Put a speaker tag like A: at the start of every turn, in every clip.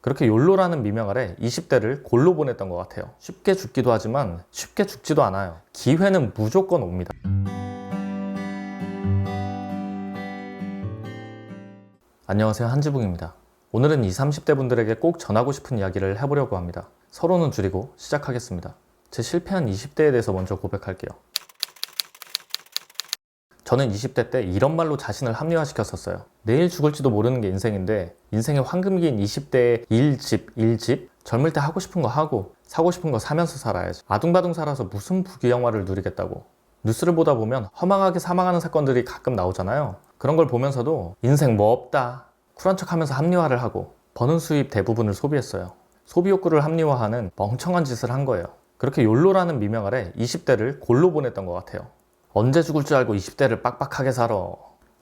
A: 그렇게 욜로라는 미명 아래 20대를 골로 보냈던 것 같아요. 쉽게 죽기도 하지만 쉽게 죽지도 않아요. 기회는 무조건 옵니다. 안녕하세요, 한지붕입니다. 오늘은 20, 30대 분들에게 꼭 전하고 싶은 이야기를 해보려고 합니다. 서로는 줄이고 시작하겠습니다. 제 실패한 20대에 대해서 먼저 고백할게요. 저는 20대 때 이런 말로 자신을 합리화시켰었어요. 내일 죽을지도 모르는 게 인생인데 인생의 황금기인 20대에 일집 젊을 때 하고 싶은 거 하고 사고 싶은 거 사면서 살아야지. 아둥바둥 살아서 무슨 부귀영화를 누리겠다고. 뉴스를 보다 보면 허망하게 사망하는 사건들이 가끔 나오잖아요. 그런 걸 보면서도 인생 뭐 없다 쿨한 척 하면서 합리화를 하고 버는 수입 대부분을 소비했어요. 소비 욕구를 합리화하는 멍청한 짓을 한 거예요. 그렇게 욜로라는 미명 아래 20대를 골로 보냈던 것 같아요. 언제 죽을 줄 알고 20대를 빡빡하게 살아.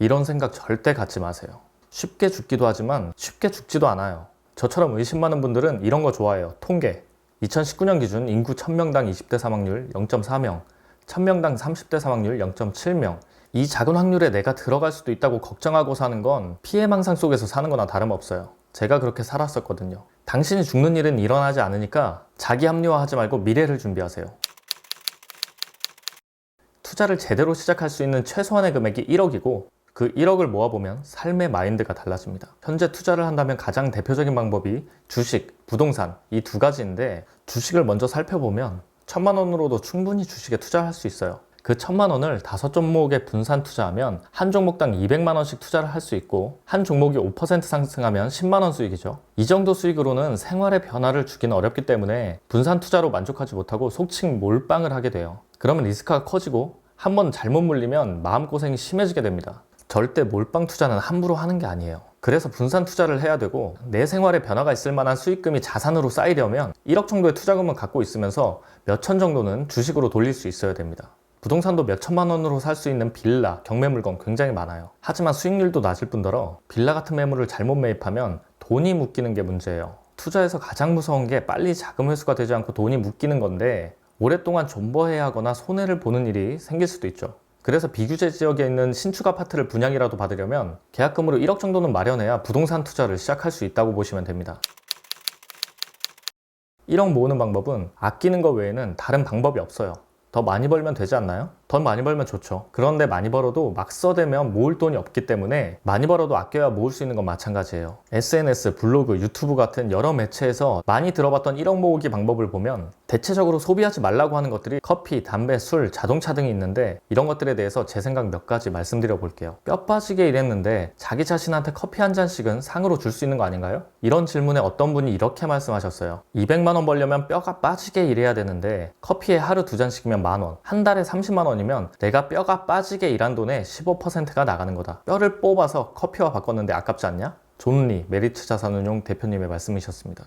A: 이런 생각 절대 갖지 마세요. 쉽게 죽기도 하지만 쉽게 죽지도 않아요. 저처럼 의심 많은 분들은 이런 거 좋아해요. 통계. 2019년 기준 인구 1000명당 20대 사망률 0.4명, 1000명당 30대 사망률 0.7명. 이 작은 확률에 내가 들어갈 수도 있다고 걱정하고 사는 건 피해망상 속에서 사는 거나 다름없어요. 제가 그렇게 살았었거든요. 당신이 죽는 일은 일어나지 않으니까 자기 합리화하지 말고 미래를 준비하세요. 투자를 제대로 시작할 수 있는 최소한의 금액이 1억이고 그 1억을 모아보면 삶의 마인드가 달라집니다. 현재 투자를 한다면 가장 대표적인 방법이 주식, 부동산 이 두 가지인데 주식을 먼저 살펴보면 1000만 원으로도 충분히 주식에 투자할 수 있어요. 그 1000만 원을 5종목에 분산 투자하면 한 종목당 200만 원씩 투자를 할 수 있고 한 종목이 5% 상승하면 10만 원 수익이죠. 이 정도 수익으로는 생활의 변화를 주기는 어렵기 때문에 분산 투자로 만족하지 못하고 속칭 몰빵을 하게 돼요. 그러면 리스크가 커지고 한번 잘못 물리면 마음고생이 심해지게 됩니다. 절대 몰빵 투자는 함부로 하는 게 아니에요. 그래서 분산 투자를 해야 되고 내 생활에 변화가 있을 만한 수익금이 자산으로 쌓이려면 1억 정도의 투자금을 갖고 있으면서 몇천 정도는 주식으로 돌릴 수 있어야 됩니다. 부동산도 몇천만 원으로 살 수 있는 빌라, 경매물건 굉장히 많아요. 하지만 수익률도 낮을 뿐더러 빌라 같은 매물을 잘못 매입하면 돈이 묶이는 게 문제예요. 투자에서 가장 무서운 게 빨리 자금 회수가 되지 않고 돈이 묶이는 건데 오랫동안 존버해야 하거나 손해를 보는 일이 생길 수도 있죠. 그래서 비규제 지역에 있는 신축 아파트를 분양이라도 받으려면 계약금으로 1억 정도는 마련해야 부동산 투자를 시작할 수 있다고 보시면 됩니다. 1억 모으는 방법은 아끼는 것 외에는 다른 방법이 없어요. 더 많이 벌면 되지 않나요? 더 많이 벌면 좋죠. 그런데 많이 벌어도 막 써대면 모을 돈이 없기 때문에 많이 벌어도 아껴야 모을 수 있는 건 마찬가지예요. SNS, 블로그, 유튜브 같은 여러 매체에서 많이 들어봤던 1억 모으기 방법을 보면 대체적으로 소비하지 말라고 하는 것들이 커피, 담배, 술, 자동차 등이 있는데 이런 것들에 대해서 제 생각 몇 가지 말씀드려 볼게요. 뼈 빠지게 일했는데 자기 자신한테 커피 한 잔씩은 상으로 줄 수 있는 거 아닌가요? 이런 질문에 어떤 분이 이렇게 말씀하셨어요. 200만 원 벌려면 뼈가 빠지게 일해야 되는데 커피에 하루 2잔씩이면 만 원, 한 달에 30만 원이면 내가 뼈가 빠지게 일한 돈의 15%가 나가는 거다. 뼈를 뽑아서 커피와 바꿨는데 아깝지 않냐? 존 리, 메리츠 자산운용 대표님의 말씀이셨습니다.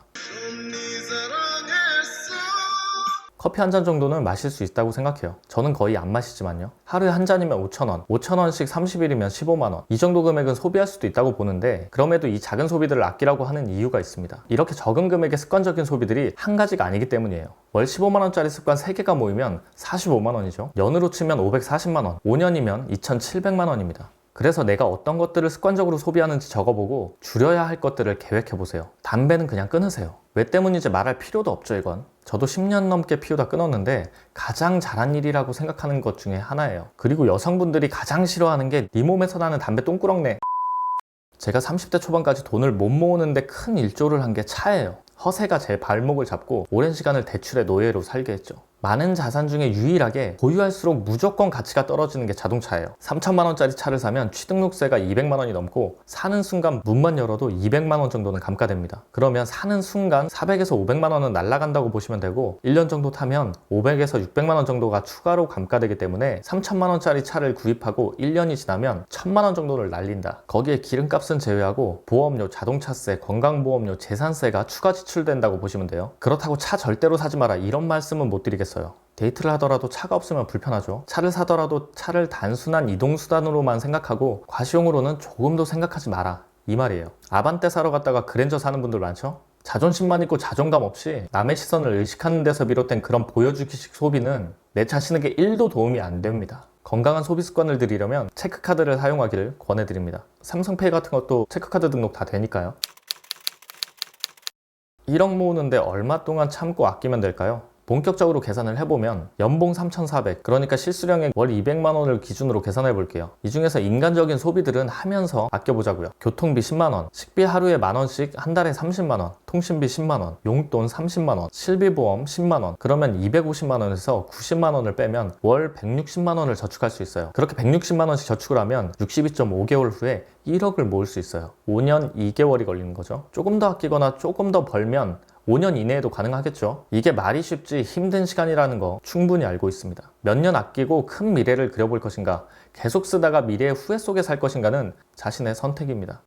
A: 커피 한 잔 정도는 마실 수 있다고 생각해요. 저는 거의 안 마시지만요. 하루에 한 잔이면 5,000원, 5,000원씩 30일이면 15만 원. 이 정도 금액은 소비할 수도 있다고 보는데 그럼에도 이 작은 소비들을 아끼라고 하는 이유가 있습니다. 이렇게 적은 금액의 습관적인 소비들이 한 가지가 아니기 때문이에요. 월 15만 원짜리 습관 3개가 모이면 45만 원이죠. 연으로 치면 540만 원, 5년이면 2,700만 원입니다. 그래서 내가 어떤 것들을 습관적으로 소비하는지 적어보고 줄여야 할 것들을 계획해보세요. 담배는 그냥 끊으세요. 왜 때문인지 말할 필요도 없죠, 이건. 저도 10년 넘게 피우다 끊었는데 가장 잘한 일이라고 생각하는 것 중에 하나예요. 그리고 여성분들이 가장 싫어하는 게 네 몸에서 나는 담배 똥꾸렁내. 제가 30대 초반까지 돈을 못 모으는데 큰 일조를 한 게 차예요. 허세가 제 발목을 잡고 오랜 시간을 대출의 노예로 살게 했죠. 많은 자산 중에 유일하게 보유할수록 무조건 가치가 떨어지는 게 자동차예요. 3천만 원짜리 차를 사면 취등록세가 200만 원이 넘고 사는 순간 문만 열어도 200만 원 정도는 감가됩니다. 그러면 사는 순간 400에서 500만 원은 날아간다고 보시면 되고 1년 정도 타면 500에서 600만 원 정도가 추가로 감가되기 때문에 3천만 원짜리 차를 구입하고 1년이 지나면 1000만 원 정도를 날린다. 거기에 기름값은 제외하고 보험료, 자동차세, 건강보험료, 재산세가 추가 지출된다고 보시면 돼요. 그렇다고 차 절대로 사지 마라 이런 말씀은 못 드리겠어요. 데이트를 하더라도 차가 없으면 불편하죠. 차를 사더라도 차를 단순한 이동수단으로만 생각하고 과시용으로는 조금도 생각하지 마라 이 말이에요. 아반떼 사러 갔다가 그랜저 사는 분들 많죠? 자존심만 있고 자존감 없이 남의 시선을 의식하는 데서 비롯된 그런 보여주기식 소비는 내 자신에게 1도 도움이 안 됩니다. 건강한 소비 습관을 들이려면 체크카드를 사용하기를 권해드립니다. 삼성페이 같은 것도 체크카드 등록 다 되니까요. 1억 모으는데 얼마 동안 참고 아끼면 될까요? 본격적으로 계산을 해보면 연봉 3,400, 그러니까 실수령액 월 200만 원을 기준으로 계산해 볼게요. 이 중에서 인간적인 소비들은 하면서 아껴보자고요. 교통비 10만 원, 식비 하루에 만 원씩 한 달에 30만 원, 통신비 10만 원, 용돈 30만 원, 실비보험 10만 원, 그러면 250만 원에서 90만 원을 빼면 월 160만 원을 저축할 수 있어요. 그렇게 160만 원씩 저축을 하면 62.5개월 후에 1억을 모을 수 있어요. 5년 2개월이 걸리는 거죠. 조금 더 아끼거나 조금 더 벌면 5년 이내에도 가능하겠죠. 이게 말이 쉽지 힘든 시간이라는 거 충분히 알고 있습니다. 몇 년 아끼고 큰 미래를 그려볼 것인가, 계속 쓰다가 미래의 후회 속에 살 것인가는 자신의 선택입니다.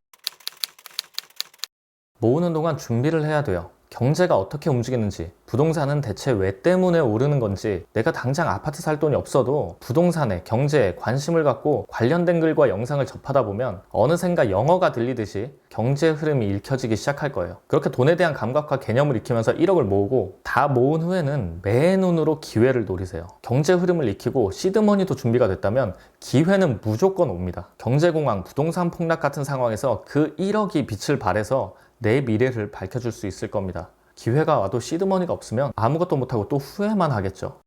A: 모으는 동안 준비를 해야 돼요. 경제가 어떻게 움직이는지, 부동산은 대체 왜 때문에 오르는 건지, 내가 당장 아파트 살 돈이 없어도 부동산에, 경제에 관심을 갖고 관련된 글과 영상을 접하다 보면 어느샌가 영어가 들리듯이 경제 흐름이 읽혀지기 시작할 거예요. 그렇게 돈에 대한 감각과 개념을 익히면서 1억을 모으고 다 모은 후에는 매의 눈으로 기회를 노리세요. 경제 흐름을 익히고 시드머니도 준비가 됐다면 기회는 무조건 옵니다. 경제공황, 부동산 폭락 같은 상황에서 그 1억이 빛을 발해서 내 미래를 밝혀줄 수 있을 겁니다. 기회가 와도 시드머니가 없으면 아무것도 못하고 또 후회만 하겠죠.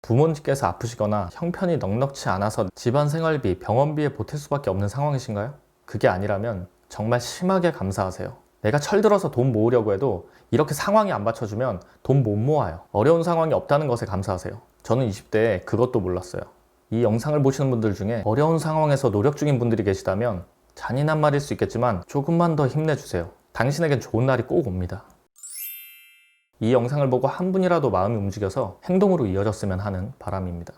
A: 부모님께서 아프시거나 형편이 넉넉치 않아서 집안 생활비, 병원비에 보탤 수밖에 없는 상황이신가요? 그게 아니라면 정말 심하게 감사하세요. 내가 철들어서 돈 모으려고 해도 이렇게 상황이 안 받쳐주면 돈 못 모아요. 어려운 상황이 없다는 것에 감사하세요. 저는 20대에 그것도 몰랐어요. 이 영상을 보시는 분들 중에 어려운 상황에서 노력 중인 분들이 계시다면 잔인한 말일 수 있겠지만 조금만 더 힘내주세요. 당신에겐 좋은 날이 꼭 옵니다. 이 영상을 보고 한 분이라도 마음이 움직여서 행동으로 이어졌으면 하는 바람입니다.